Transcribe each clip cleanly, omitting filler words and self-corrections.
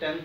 10th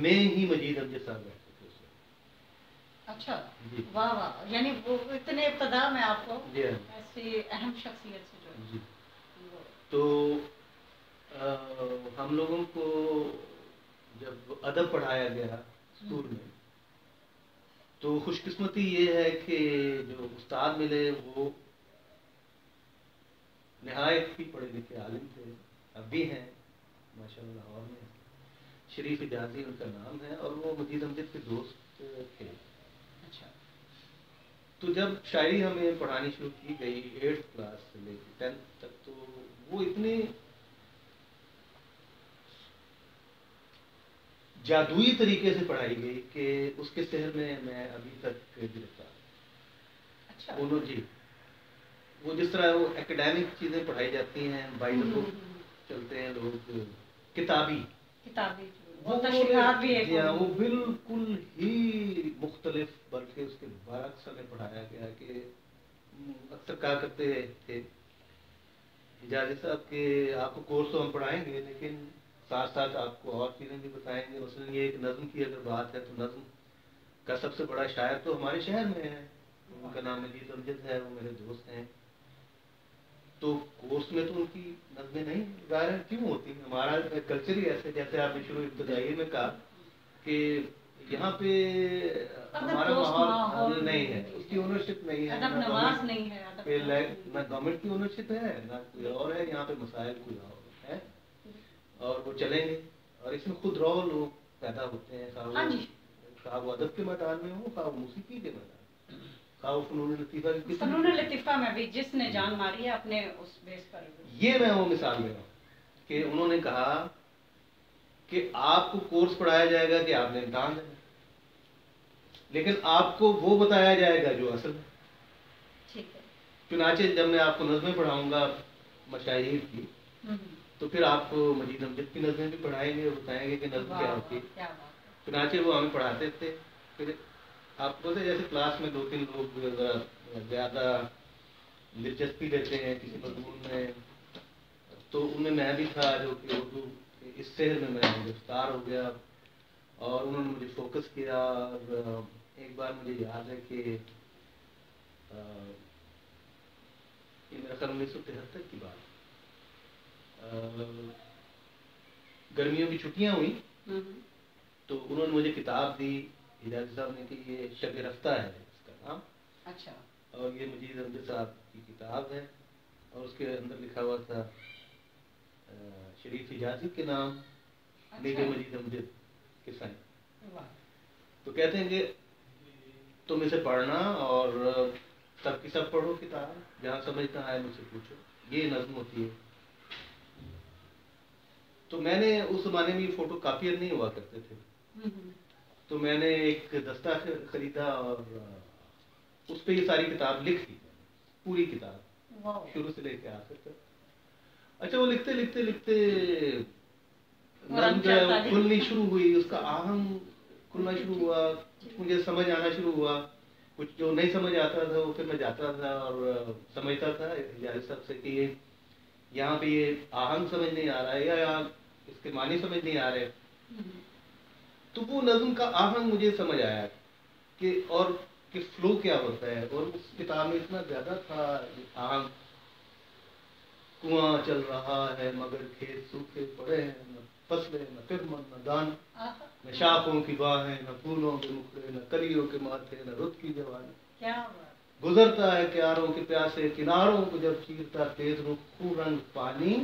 میں ہی مجید امجد صاحب بیٹھتے تھے اس وقت. اچھا جی واہ واہ، یعنی وہ اتنے ابتدا میں آپ کو جی ایسی اہم شخصیت سے جو جی. تو ہم لوگوں کو جب ادب پڑھایا گیا اسکول میں تو خوش قسمتی یہ ہے کہ جو استاد ملے وہ نہایت ہی پڑھے لکھے عالم تھے، اب بھی ہیں ماشاء اللہ لاہور میں. شریف حجازی ان کا نام ہے اور وہ مجید امجد کے دوست تھے. اچھا تو جب شاعری ہمیں پڑھانی شروع کی گئی 8th کلاس سے لے کے 10th تک، تو وہ اتنی جادوئی طریقے سے پڑھائی گئی کہ اس کے سحر میں ابھی تک گرفتار. اچھا انہوں جی وہ جس طرح وہ اکیڈیمک چیزیں پڑھائی جاتی ہیں بائی دا بک چلتے ہیں لوگ کتابی، کتابی وہ تشریحات بھی جی ہاں وہ بالکل ہی مختلف، بلکہ اس کے برعکس ہمیں پڑھایا گیا کہ اکثر کہا کرتے تھے حجازی صاحب کہ آپ کو کورس تو ہم پڑھائیں گے لیکن ساتھ ساتھ آپ کو اور چیزیں بھی بتائیں گے. مثلاً یہ ایک نظم کی اگر بات ہے تو نظم کا سب سے بڑا شاعر تو ہمارے شہر میں ہے، ان کا نام مجید امجد ہے، وہ میرے دوست ہیں. تو کورس میں تو ان کی نظمیں نہیں ظاہر کیوں ہوتی. ہمارا کلچر ہی ایسے، جیسے آپ نے شروع ابتدائی میں کہا کہ یہاں پہ ہمارا ماحول نہیں ہے، اس کی اونرشپ نہیں ہے، ادب نواز نہیں ہے، نہ گورنمنٹ کی اونرشپ ہے نہ کوئی اور ہے. یہاں پہ مسائل کوئی اور ہے اور وہ چلیں گے، اور اس میں خود رو لوگ پیدا ہوتے ہیں، خواہ وہ ادب کے میدان میں ہو، خواہ وہ موسیقی کے میدان میں، خواہ وہ فنون لطیفہ کی فنون لطیفہ میں بھی جس نے جان ماری ہے اپنے اس بیس پر. یہ میں وہ مثال دے رہا ہوں کہ انہوں نے کہا کہ آپ کو کورس پڑھایا جائے گا کہ آپ نے امتحان دینا، لیکن آپ کو وہ بتایا جائے گا جو اصل ہے. ٹھیک ہے. چنانچہ جب میں آپ کو نظمیں پڑھاؤں گا مشاہیر کی تو پھر آپ کو مجید امجد کی نظمیں بھی پڑھائیں گے اور بتائیں گے کہ نظم کیا ہوتی ہے. چنانچہ وہ ہمیں پڑھاتے تھے. پھر آپ کو جیسے کلاس میں 2-3 لوگ زیادہ دلچسپی لیتے ہیں کسی مضمون میں، تو ان میں بھی تھا جو کہ اردو اس شہر میں میں گرفتار ہو گیا اور انہوں نے مجھے فوکس کیا. اور ایک بار مجھے یاد ہے کہ یہ میرا خیال 1973 کی بات، گرمیوں کی چھٹیاں ہوئی تو انہوں نے مجھے کتاب دی حجازی صاحب نے کہ یہ شب رفتہ ہے اس کا نام. اچھا. اور یہ مجید امجد صاحب کی کتاب ہے اور اس کے اندر لکھا ہوا تھا شریف حجازی کے نام نگہ مجید امجد کے سائن. تو کہتے ہیں کہ تم اسے پڑھنا اور سب کی سب پڑھو کتاب، جہاں سمجھنا آئے مجھ سے پوچھو، یہ نظم ہوتی ہے. تو میں نے اس زمانے میں فوٹو کاپیئر نہیں ہوا کرتے تھے، تو میں نے ایک دستہ خریدا اور اس پہ یہ ساری کتاب لکھ دی، پوری کتاب شروع سے لے کے آخر تک. اچھا وہ لکھتے لکھتے لکھتے نظم جو ہے وہ کھلنی شروع ہوئی، اس کا آہنگ کھلنا شروع ہوا، مجھے سمجھ آنا شروع ہوا. کچھ جو نہیں سمجھ آتا تھا وہ پھر میں جاتا تھا اور سمجھتا تھا حجازی صاحب سے کہ یہاں پہ یہ آہنگ سمجھ نہیں آ رہا ہے یا اس کے معنی سمجھ نہیں آ رہے. تو وہ نظم کا آہنگ مجھے سمجھ آیا کہ اور کہ فلو کیا ہوتا ہے. اور اس کتاب میں اتنا زیادہ تھا آہنگ، کنواں چل رہا ہے مگر کھیت سوکھے پڑے ہیں، نہ فصلیں نہ کرمن نہ دان، نہ شاخوں کی باہیں نہ پھولوں کے مکھڑے، نہ کلیوں کے ماتھے نہ رت کی جوانی. گزرتا ہے کیاروں کے پیاسے کناروں کو جب چیرتا تیز رخ خوں رنگ پانی،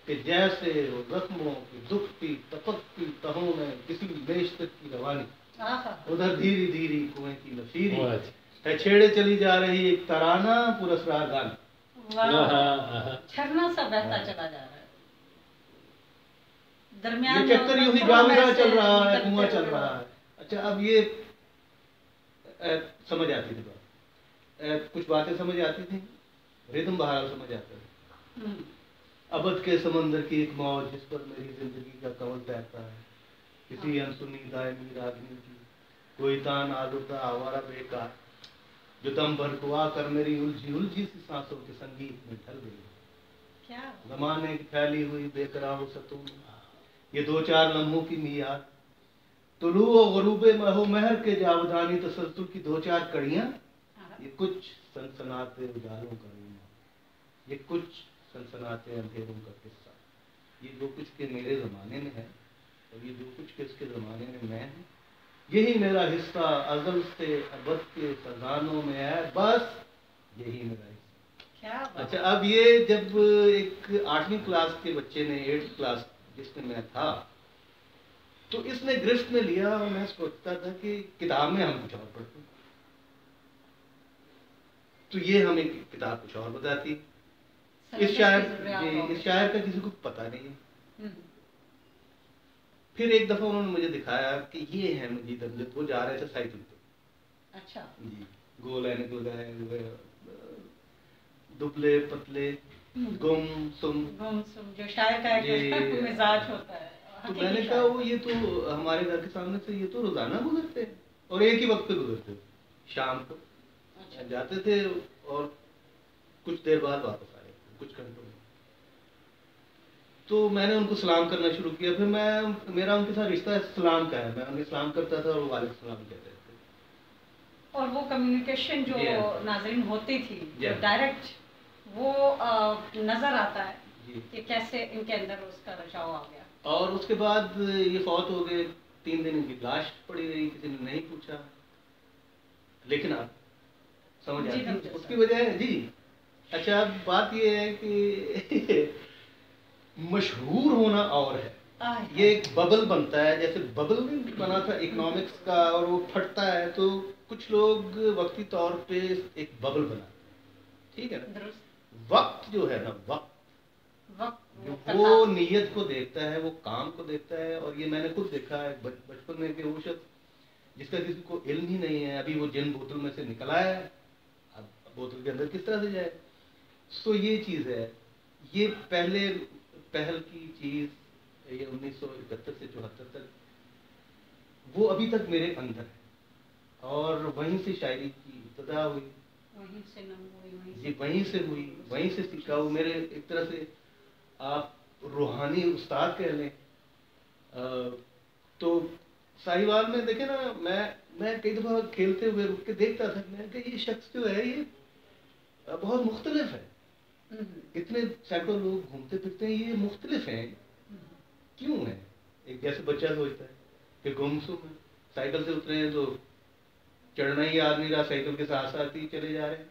کہ جیسے وہ زخموں کی دکھتی تپکتی تہوں میں کسی بیشتر کی روانی. ادھر دھیری دھیری کنویں کی نفیری ہے چھیڑے چلی جا رہی ایک ترانہ پر اسرار گانا. جھرنا سا بہتا چلا جا رہا ہے، یہ چکر یوں ہی جاویدہ چل رہا ہے، کنواں چل رہا ہے. اچھا اب یہ سمجھ آتی تھی بات، کچھ باتیں سمجھ آتی تھیں، ریدم بہار سمجھ آتا ہے. ابد کے سمندر کی ایک موج جس پر میری زندگی کا کنول تیرتا ہے، کسی انسنی دائمی راگنی کی کوئی تان آلودہ آوارہ بیکار جو دم بھر کو آ کر میری الجھی الجھی سی سانسوں کے سنگیت میں ڈھل گئی. زمانے کی پھیلی ہوئی بے قرار ستون، یہ 2-4 لمحوں کی میعاد طلوع و غروب مہو مہر کے جاودانی تسلسل کی دو چار کڑیاں، یہ کچھ سنسناتے اجالوں کا رونا، یہ کچھ سنسناتے اندھیروں کا قصہ، یہ جو کچھ کے میرے زمانے میں ہے اور یہ جو کچھ کے اس کے زمانے میں میں ہوں، یہی میرا حصہ ازل سے ابد کے خزانوں میں ہے، بس یہی میرا حصہ. اچھا، اب یہ جب ایک 8ویں کلاس کے بچے نے 8th کلاس جس میں میں تھا، تو اس نے گرفت میں لیا اور میں سوچتا تھا کہ کتاب میں ہم کچھ اور پڑھتے تو یہ ہمیں کتاب کچھ اور بتاتی. اس شاعر کا کسی کو پتہ نہیں ہے. پھر ایک دفعہ انہوں نے مجھے دکھایا کہ یہ ہے مجید امجد، وہ جا رہے تھے سائیکل پہ. اچھا جی، گول اینک لگائے ہوئے، دبلے پتلے، گم سم جو شاعر کا ایک مزاج ہوتا ہے. تو میں نے کہا وہ یہ تو ہمارے گھر کے سامنے سے یہ تو روزانہ گزرتے ہیں اور ایک ہی وقت پہ گزرتے تھے. شام کو جاتے تھے اور کچھ دیر بعد واپس آئے کچھ گھنٹوں میں. تو میں نے ان کو سلام کرنا شروع کیا. پھر میرا ان کے ساتھ رشتہ سلام کا ہے، میں انہیں سلام کرتا تھا اور وہ وعلیکم السلام کہتے تھے. اور وہ کمیونیکیشن جو ناظرین ہوتی تھی جو ڈائریکٹ وہ نظر آتا ہے کہ کیسے ان کے اندر اس کا رچاؤ آ گیا. اور اس کے بعد یہ فوت ہو گئے. 3 دن ان کی لاش پڑی رہی، کسی نے نہیں پوچھا. لیکن آپ سمجھ آتی ہے اس کی وجہ ہے. جی اچھا، اب بات یہ ہے کہ مشہور ہونا اور ہے. یہ ایک ببل بنتا ہے، جیسے ببل نہیں بنا تھا اکنامکس کا اور وہ پھٹتا ہے، تو کچھ لوگ وقتی طور پہ ایک ببل بناتے ہیں. ٹھیک ہے نا؟ وقت جو ہے نا، وقت وہ نیت کو دیکھتا ہے، وہ کام کو دیکھتا ہے. اور یہ میں نے خود دیکھا ہے بچپن میں کہ وہ شخص جس کا کسی کو علم ہی نہیں ہے، ابھی وہ جن بوتل میں سے نکل آیا ہے، اب بوتل کے اندر کس طرح سے جائے. تو یہ چیز ہے. یہ پہل کی چیز یہ 1971 سے 74 تک وہ ابھی تک میرے اندر ہے. اور وہیں سے شاعری کی ابتدا ہوئی، وہیں سے ہوئی، وہیں سے سیکھا. وہ میرے ایک طرح سے آپ روحانی استاد کہہ لیں. تو ساہیوال میں دیکھیں نا، میں کئی دفعہ کھیلتے ہوئے رک کے دیکھتا تھا کہ یہ شخص جو ہے یہ بہت مختلف ہے. اتنے سینکڑوں لوگ گھومتے پھرتے ہیں، یہ مختلف ہیں، کیوں ہیں؟ ایک جیسے بچہ سوچتا ہے کہ گمسم ہے، سائیکل سے اترے ہیں تو چڑھنا ہی یاد نہیں رہا، سائیکل کے ساتھ ساتھ ہی چلے جا رہے ہیں.